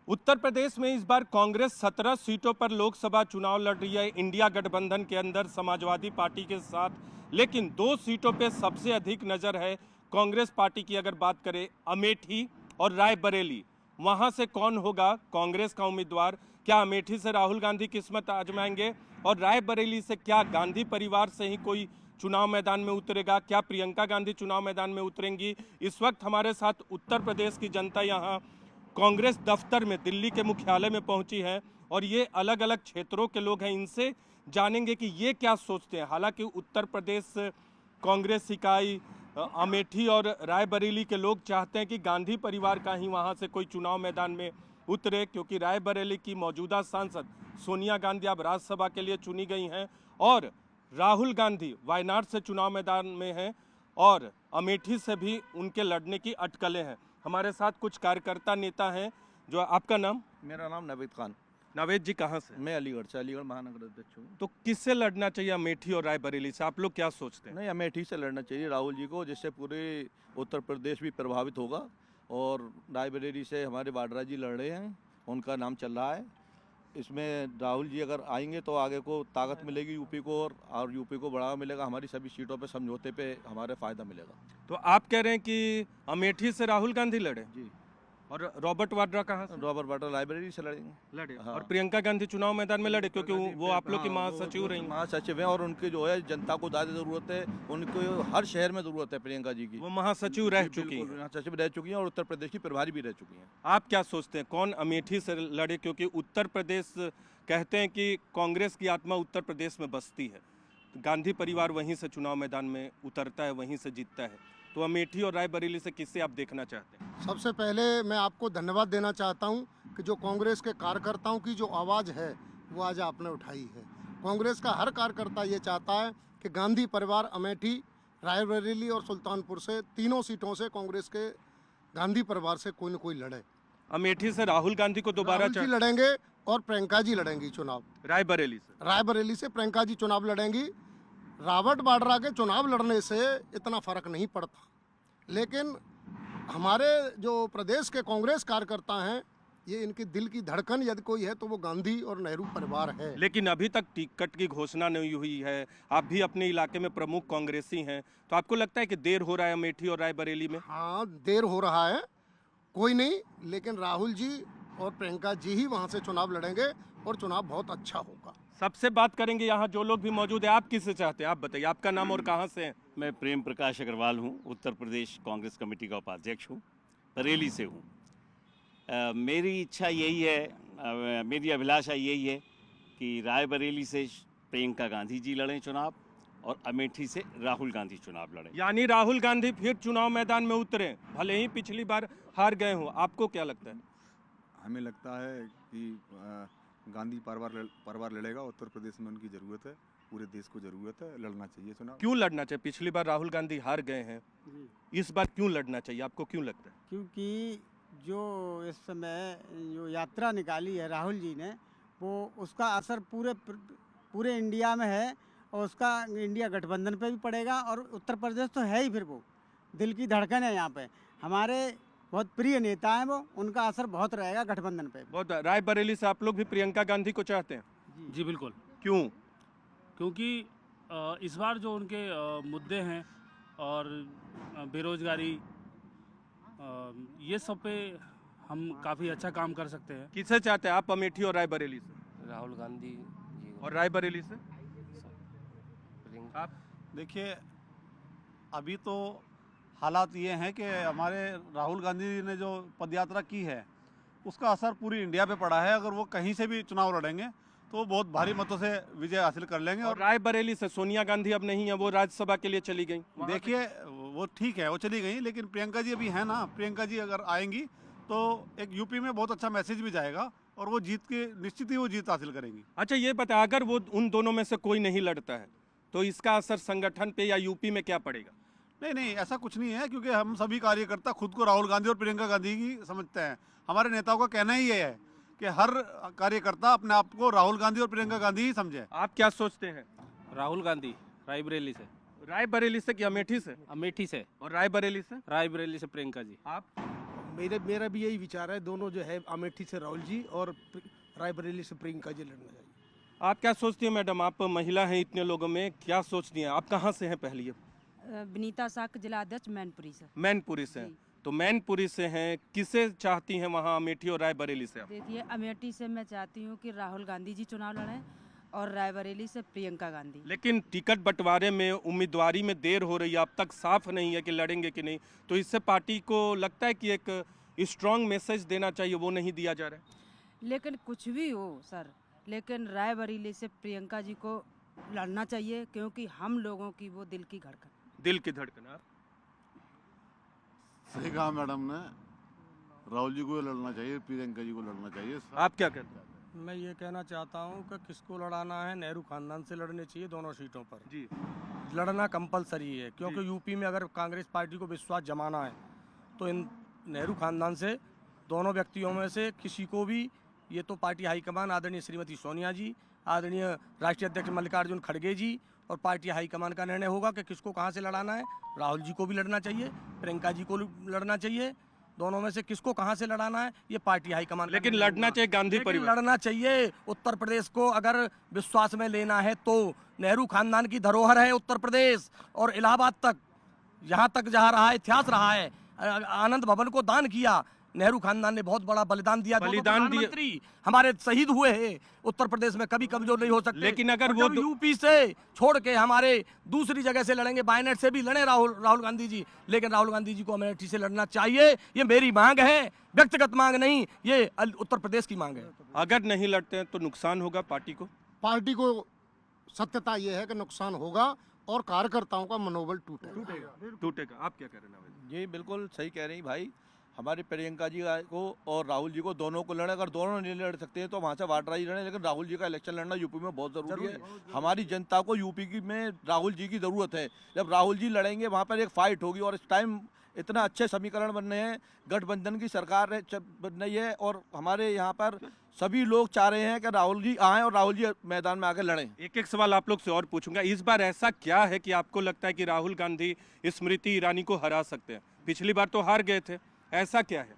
उत्तर प्रदेश में इस बार कांग्रेस 17 सीटों पर लोकसभा चुनाव लड़ रही है इंडिया गठबंधन के अंदर समाजवादी पार्टी के साथ। लेकिन 2 सीटों पे सबसे अधिक नज़र है कांग्रेस पार्टी की। अगर बात करें अमेठी और रायबरेली, वहां से कौन होगा कांग्रेस का उम्मीदवार? क्या अमेठी से राहुल गांधी किस्मत आजमाएंगे और रायबरेली से क्या गांधी परिवार से ही कोई चुनाव मैदान में उतरेगा? क्या प्रियंका गांधी चुनाव मैदान में उतरेंगी? इस वक्त हमारे साथ उत्तर प्रदेश की जनता यहाँ कांग्रेस दफ्तर में दिल्ली के मुख्यालय में पहुंची है और ये अलग अलग क्षेत्रों के लोग हैं। इनसे जानेंगे कि ये क्या सोचते हैं। हालांकि उत्तर प्रदेश कांग्रेस इकाई अमेठी और रायबरेली के लोग चाहते हैं कि गांधी परिवार का ही वहां से कोई चुनाव मैदान में उतरे, क्योंकि रायबरेली की मौजूदा सांसद सोनिया गांधी अब राज्यसभा के लिए चुनी गई हैं और राहुल गांधी वायनाड से चुनाव मैदान में हैं और अमेठी से भी उनके लड़ने की अटकलें हैं। हमारे साथ कुछ कार्यकर्ता नेता हैं। जो आपका नाम? मेरा नाम नावेद खान। नावेद जी कहाँ से? मैं अलीगढ़ से, अलीगढ़ महानगर अध्यक्ष हूँ। तो किससे लड़ना चाहिए, अमेठी और रायबरेली से? आप लोग क्या सोचते हैं? नहीं, अमेठी से लड़ना चाहिए राहुल जी को, जिससे पूरे उत्तर प्रदेश भी प्रभावित होगा। और रायबरेली से हमारे वाड्रा जी लड़ रहे हैं, उनका नाम चल रहा है। इसमें राहुल जी अगर आएंगे तो आगे को ताकत मिलेगी यूपी को, और यूपी को बढ़ावा मिलेगा। हमारी सभी सीटों पे समझौते पे हमारे फ़ायदा मिलेगा। तो आप कह रहे हैं कि अमेठी से राहुल गांधी लड़े जी। और रॉबर्ट वाड्रा कहाँ से? रॉबर्ट वाड्रा रायबरेली से लड़े। हाँ। और प्रियंका गांधी चुनाव मैदान में लड़े क्योंकि वो आप लोग की हाँ, महासचिव रही। महासचिव हैं और उनकी जो है जनता को ज़्यादा ज़रूरत है, उनको हर शहर में ज़रूरत है प्रियंका जी की। वो महासचिव रह चुकी हैं। महासचिव रह चुकी हैं और उत्तर प्रदेश की प्रभारी भी रह चुकी हैं। आप क्या सोचते हैं कौन अमेठी से लड़े? क्योंकि उत्तर प्रदेश कहते हैं कि कांग्रेस की आत्मा उत्तर प्रदेश में बसती है, तो गांधी परिवार वहीं से चुनाव मैदान में उतरता है, वहीं से जीतता है। तो अमेठी और रायबरेली से किससे आप देखना चाहते हैं? सबसे पहले मैं आपको धन्यवाद देना चाहता हूं कि जो कांग्रेस के कार्यकर्ताओं की जो आवाज़ है वो आज आपने उठाई है। कांग्रेस का हर कार्यकर्ता ये चाहता है कि गांधी परिवार अमेठी, रायबरेली और सुल्तानपुर से तीनों सीटों से कांग्रेस के गांधी परिवार से कोई न कोई लड़े। अमेठी से राहुल गांधी को दोबारा राहुल जी लड़ेंगे और प्रियंका जी लड़ेंगी चुनाव। रायबरेली से प्रियंका जी चुनाव लड़ेंगी। रॉबर्ट वाड्रा के चुनाव लड़ने से इतना फर्क नहीं पड़ता, लेकिन हमारे जो प्रदेश के कांग्रेस कार्यकर्ता हैं, ये इनकी दिल की धड़कन यदि कोई है तो वो गांधी और नेहरू परिवार है। लेकिन अभी तक टिकट की घोषणा नहीं हुई है। आप भी अपने इलाके में प्रमुख कांग्रेसी हैं, तो आपको लगता है कि देर हो रहा है अमेठी और रायबरेली में? हाँ, देर हो रहा है, कोई नहीं, लेकिन राहुल जी और प्रियंका जी ही वहाँ से चुनाव लड़ेंगे और चुनाव बहुत अच्छा होगा। सबसे बात करेंगे यहाँ जो लोग भी मौजूद है। आप किससे चाहते हैं? आप बताइए, आपका नाम और कहाँ से हैं? मैं प्रेम प्रकाश अग्रवाल हूँ, उत्तर प्रदेश कांग्रेस कमेटी का उपाध्यक्ष हूँ, बरेली से हूँ। मेरी इच्छा यही है, मेरी अभिलाषा यही है कि रायबरेली से प्रियंका गांधी जी लड़ें चुनाव और अमेठी से राहुल गांधी चुनाव लड़ें। यानी राहुल गांधी फिर चुनाव मैदान में उतरे, भले ही पिछली बार हार गए हों। आपको क्या लगता है? हमें लगता है कि गांधी परिवार लड़ेगा। उत्तर प्रदेश में उनकी ज़रूरत है, पूरे देश को ज़रूरत है, लड़ना चाहिए चुनाव। क्यों लड़ना चाहिए? पिछली बार राहुल गांधी हार गए हैं, इस बार क्यों लड़ना चाहिए? आपको क्यों लगता है? क्योंकि जो इस समय जो यात्रा निकाली है राहुल जी ने, वो उसका असर पूरे इंडिया में है और उसका इंडिया गठबंधन पे भी पड़ेगा। और उत्तर प्रदेश तो है ही, फिर वो दिल की धड़कन है यहाँ पे। हमारे बहुत प्रिय नेता हैं वो, उनका असर बहुत रहेगा गठबंधन पे। बहुत। रायबरेली से आप लोग भी प्रियंका गांधी को चाहते हैं? जी बिल्कुल। क्यों? क्योंकि इस बार जो उनके मुद्दे हैं और बेरोजगारी, ये सब पे हम काफ़ी अच्छा काम कर सकते हैं। किसे चाहते हैं आप, अमेठी और रायबरेली से? राहुल गांधी जी। और रायबरेली से आप? देखिए, अभी तो हालात ये हैं कि हमारे राहुल गांधी जी ने जो पदयात्रा की है उसका असर पूरी इंडिया पे पड़ा है। अगर वो कहीं से भी चुनाव लड़ेंगे तो वो बहुत भारी मतों से विजय हासिल कर लेंगे। और रायबरेली से सोनिया गांधी अब नहीं है, वो राज्यसभा के लिए चली गई। देखिए, वो ठीक है, वो चली गई, लेकिन प्रियंका जी अभी है ना। प्रियंका जी अगर आएंगी तो एक यूपी में बहुत अच्छा मैसेज भी जाएगा और वो जीत के निश्चित ही वो जीत हासिल करेंगी। अच्छा, ये बता, अगर वो उन दोनों में से कोई नहीं लड़ता है तो इसका असर संगठन पे या यूपी में क्या पड़ेगा? नहीं, ऐसा कुछ नहीं है, क्योंकि हम सभी कार्यकर्ता खुद को राहुल गांधी और प्रियंका गांधी की समझते हैं। हमारे नेताओं का कहना ही ये है कि हर कार्यकर्ता अपने आप को राहुल गांधी और प्रियंका गांधी ही समझे। आप क्या सोचते हैं? राहुल गांधी रायबरेली से। रायबरेली से कि अमेठी से? अमेठी से। और रायबरेली से? रायबरेली से प्रियंका जी। आप? मेरा भी यही विचार है, दोनों जो है अमेठी से राहुल जी और रायबरेली से प्रियंका जी लड़ना चाहिए। आप क्या सोचती हैं मैडम, आप महिला हैं इतने लोगों में, क्या सोचती हैं? आप कहाँ से हैं पहले ये? विनीता साक जिला अध्यक्ष मैनपुरी से। मैनपुरी से हैं, तो मैनपुरी से हैं, किसे चाहती हैं वहाँ अमेठी और रायबरेली से आप? देखिए अमेठी से मैं चाहती हूँ कि राहुल गांधी जी चुनाव लड़ें और रायबरेली से प्रियंका गांधी। लेकिन टिकट बंटवारे में उम्मीदवारी में देर हो रही है, अब तक साफ नहीं है कि लड़ेंगे कि नहीं, तो इससे पार्टी को लगता है कि एक स्ट्रांग मैसेज देना चाहिए, वो नहीं दिया जा रहा है। लेकिन कुछ भी हो सर, लेकिन रायबरेली से प्रियंका जी को लड़ना चाहिए, क्योंकि हम लोगों की वो दिल की धड़कन। दिल की धड़कन। सही कहा मैडम ने, राहुल जी को लड़ना चाहिए, प्रियंका जी को लड़ना चाहिए। आप क्या कहते हैं? मैं ये कहना चाहता हूँ कि किसको लड़ाना है, नेहरू खानदान से लड़ने चाहिए दोनों सीटों पर जी। लड़ना कंपलसरी है, क्योंकि यूपी में अगर कांग्रेस पार्टी को विश्वास जमाना है तो इन नेहरू खानदान से दोनों व्यक्तियों में से किसी को भी, ये तो पार्टी हाईकमान आदरणीय श्रीमती सोनिया जी, आदरणीय राष्ट्रीय अध्यक्ष मल्लिकार्जुन खड़गे जी और पार्टी हाईकमान का निर्णय होगा कि किसको कहाँ से लड़ाना है। राहुल जी को भी लड़ना चाहिए, प्रियंका जी को लड़ना चाहिए, दोनों में से किसको कहाँ से लड़ाना है ये पार्टी हाईकमान। लेकिन लड़ना चाहिए गांधी परिवार, लड़ना चाहिए। उत्तर प्रदेश को अगर विश्वास में लेना है तो नेहरू खानदान की धरोहर है उत्तर प्रदेश, और इलाहाबाद तक, यहाँ तक जहाँ रहा है, इतिहास रहा है, आनंद भवन को दान किया, नेहरू खानदान ने बहुत बड़ा बलिदान दिया, प्रधानमंत्री हमारे शहीद हुए हैं, उत्तर प्रदेश में कभी कमजोर नहीं हो सकते। लेकिन अगर वो यूपी से छोड़ के हमारे दूसरी जगह से लड़ेंगे, बायनेट से भी लड़े राहुल गांधी जी, लेकिन राहुल गांधी जी को अमेठी से लड़ना चाहिए, ये मेरी मांग है, व्यक्तिगत मांग नहीं, ये उत्तर प्रदेश की मांग है। अगर नहीं लड़ते हैं तो नुकसान होगा पार्टी को। पार्टी को सत्यता ये है कि नुकसान होगा और कार्यकर्ताओं का मनोबल टूटेगा। आप क्या कह रहे हैं? ये बिल्कुल सही कह रही हैं भाई, हमारी प्रियंका जी को और राहुल जी को दोनों को लड़े, अगर दोनों नहीं लड़ सकते हैं तो वहाँ से वाड्रा जी लड़े, लेकिन राहुल जी का इलेक्शन लड़ना यूपी में बहुत ज़रूरी है। हमारी जनता को यूपी की में राहुल जी की ज़रूरत है। जब राहुल जी लड़ेंगे वहाँ पर एक फाइट होगी, और इस टाइम इतना अच्छे समीकरण बन रहे हैं, गठबंधन की सरकार बन रही है, और हमारे यहाँ पर सभी लोग चाह रहे हैं कि राहुल जी आएँ और राहुल जी मैदान में आकर लड़ें। एक एक सवाल आप लोग से और पूछूंगा, इस बार ऐसा क्या है कि आपको लगता है कि राहुल गांधी स्मृति ईरानी को हरा सकते हैं? पिछली बार तो हार गए थे, ऐसा क्या है?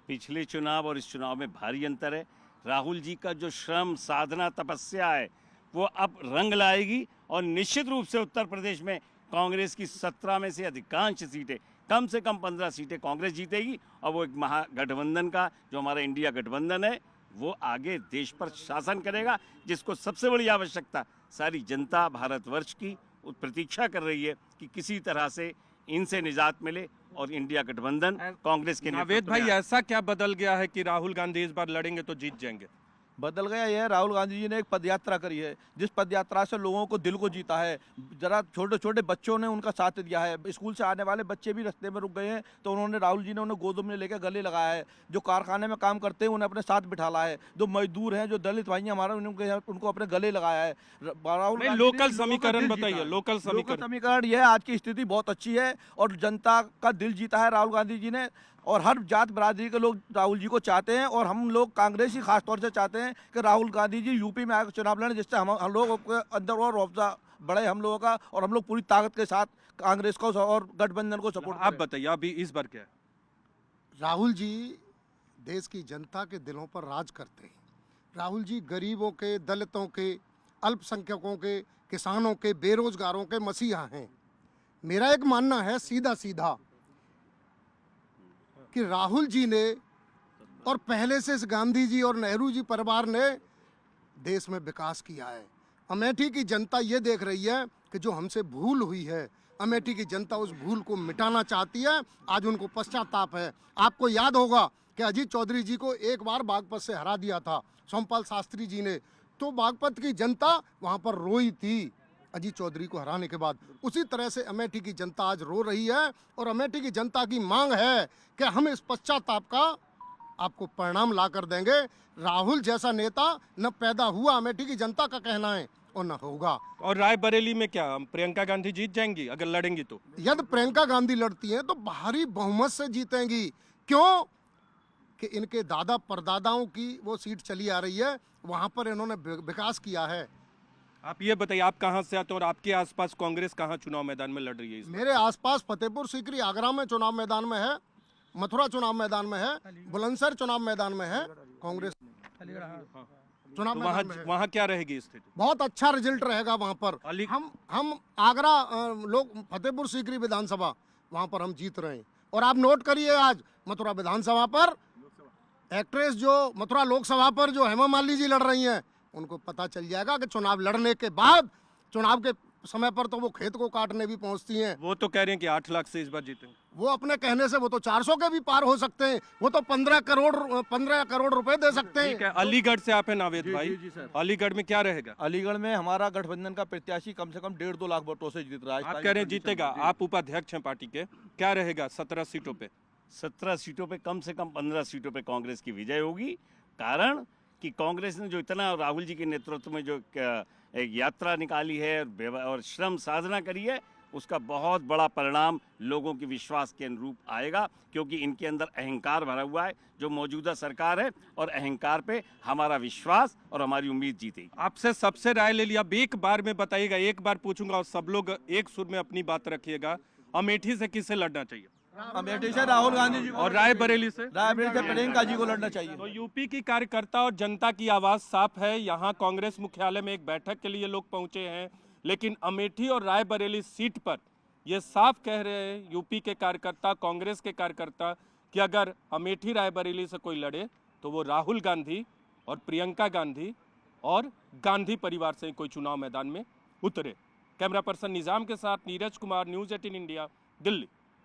पिछले चुनाव और इस चुनाव में भारी अंतर है। राहुल जी का जो श्रम, साधना, तपस्या है वो अब रंग लाएगी, और निश्चित रूप से उत्तर प्रदेश में कांग्रेस की 17 में से अधिकांश सीटें, कम से कम 15 सीटें कांग्रेस जीतेगी, और वो एक महागठबंधन का, जो हमारा इंडिया गठबंधन है, वो आगे देश पर शासन करेगा, जिसको सबसे बड़ी आवश्यकता सारी जनता भारतवर्ष की प्रतीक्षा कर रही है कि किसी तरह से इनसे निजात मिले और इंडिया गठबंधन कांग्रेस के नावेद भाई, ऐसा क्या बदल गया है कि राहुल गांधी इस बार लड़ेंगे तो जीत जाएंगे? बदल गया यह है, राहुल गांधी जी ने एक पदयात्रा करी है, जिस पदयात्रा से लोगों को दिल को जीता है। जरा छोटे छोटे बच्चों ने उनका साथ दिया है, स्कूल से आने वाले बच्चे भी रास्ते में रुक गए हैं तो उन्होंने, राहुल जी ने उन्हें गोद में लेकर गले लगाया है। जो कारखाने में काम करते हैं उन्हें अपने साथ बिठाला है, जो मजदूर हैं, जो दलित भाई हमारा, उनको अपने गले लगाया है। राहुल लोकल समीकरण बताइए, लोकल समीकरण यह, आज की स्थिति बहुत अच्छी है और जनता का दिल जीता है राहुल गांधी जी ने, और हर जात बरादरी के लोग राहुल जी को चाहते हैं, और हम लोग कांग्रेस ही खास तौर से चाहते हैं कि राहुल गांधी जी यूपी में आकर चुनाव लड़ें, जिससे हम लोगों के अंदर और रौबा बढ़े हम लोगों का, और हम लोग पूरी ताकत के साथ कांग्रेस को और गठबंधन को सपोर्ट। आप बताइए, अभी इस बार क्या है? राहुल जी देश की जनता के दिलों पर राज करते हैं। राहुल जी गरीबों के, दलितों के, अल्पसंख्यकों के, किसानों के, बेरोजगारों के मसीहा हैं। मेरा एक मानना है सीधा सीधा कि राहुल जी ने और पहले से इस गांधी जी और नेहरू जी परिवार ने देश में विकास किया है। अमेठी की जनता ये देख रही है कि जो हमसे भूल हुई है, अमेठी की जनता उस भूल को मिटाना चाहती है। आज उनको पश्चाताप है। आपको याद होगा कि अजीत चौधरी जी को एक बार बागपत से हरा दिया था सोमपाल शास्त्री जी ने, तो बागपत की जनता वहाँ पर रोई थी अजीत चौधरी को हराने के बाद। उसी तरह से अमेठी की जनता आज रो रही है, और अमेठी की जनता की मांग है कि हम इस पश्चाताप का आपको परिणाम ला कर देंगे। राहुल जैसा नेता न पैदा हुआ, अमेठी की जनता का कहना है, और न होगा। और रायबरेली में क्या प्रियंका गांधी जीत जाएंगी अगर लड़ेंगी तो? यदि प्रियंका गांधी लड़ती हैं तो भारी बहुमत से जीतेंगी। क्यों? कि इनके दादा परदादाओं की वो सीट चली आ रही है, वहाँ पर इन्होंने विकास किया है। आप ये बताइए, आप कहाँ से आते हैं और आपके आसपास कांग्रेस कहाँ चुनाव मैदान में लड़ रही है? मेरे आसपास फतेहपुर सीकरी आगरा में चुनाव मैदान में है, मथुरा चुनाव मैदान में है, बुलंदशहर चुनाव मैदान में है, कांग्रेस चुनाव तो मैदान में है। वहाँ क्या रहेगी स्थिति? बहुत अच्छा रिजल्ट रहेगा वहाँ पर। हम आगरा लोग फतेहपुर सीकरी विधानसभा वहाँ पर हम जीत रहे हैं। और आप नोट करिए, आज मथुरा विधानसभा पर एक्ट्रेस जो मथुरा लोकसभा पर जो हेमा मालिनी जी लड़ रही हैं, उनको पता चल जाएगा कि चुनाव लड़ने के बाद, चुनाव के समय पर तो वो खेत को काटने भी पहुंचती हैं। वो तो कह रहे हैं कि 8 लाख से इस बार जीतेंगे। वो अपने कहने से वो तो 400 के भी पार हो सकते हैं, वो तो 15 करोड़ रुपए दे सकते हैं। ठीक है, अलीगढ़ से आप हैं नावेद भाई, अलीगढ़ में क्या रहेगा? अलीगढ़ में हमारा गठबंधन का प्रत्याशी कम से कम 1.5-2 लाख वोटों से जीत रहा है। आप कह रहे हैं जीतेगा, आप उपाध्यक्ष हैं पार्टी के, क्या रहेगा 17 सीटों पे? 17 सीटों पे कम से कम 15 सीटों पे कांग्रेस की विजय होगी। कारण कि कांग्रेस ने जो इतना राहुल जी के नेतृत्व में जो एक यात्रा निकाली है और श्रम साधना करी है, उसका बहुत बड़ा परिणाम लोगों के विश्वास के अनुरूप आएगा, क्योंकि इनके अंदर अहंकार भरा हुआ है जो मौजूदा सरकार है, और अहंकार पे हमारा विश्वास और हमारी उम्मीद जीतेगी। आपसे सबसे राय ले लिया, अब एक बार में बताइएगा, एक बार पूछूंगा और सब लोग एक सुर में अपनी बात रखिएगा। अमेठी से किससे लड़ना चाहिए? अमेठी से राहुल गांधी जी। और रायबरेली से? रायबरेली से प्रियंका जी को लड़ना चाहिए। तो यूपी की कार्यकर्ता और जनता की आवाज साफ है। यहाँ कांग्रेस मुख्यालय में एक बैठक के लिए लोग पहुंचे हैं, लेकिन अमेठी और रायबरेली सीट पर ये साफ कह रहे हैं यूपी के कार्यकर्ता, कांग्रेस के कार्यकर्ता, कि अगर अमेठी रायबरेली से कोई लड़े तो वो राहुल गांधी और प्रियंका गांधी और गांधी परिवार से कोई चुनाव मैदान में उतरे। कैमरा पर्सन निजाम के साथ नीरज कुमार, न्यूज़ 18 इंडिया, दिल्ली।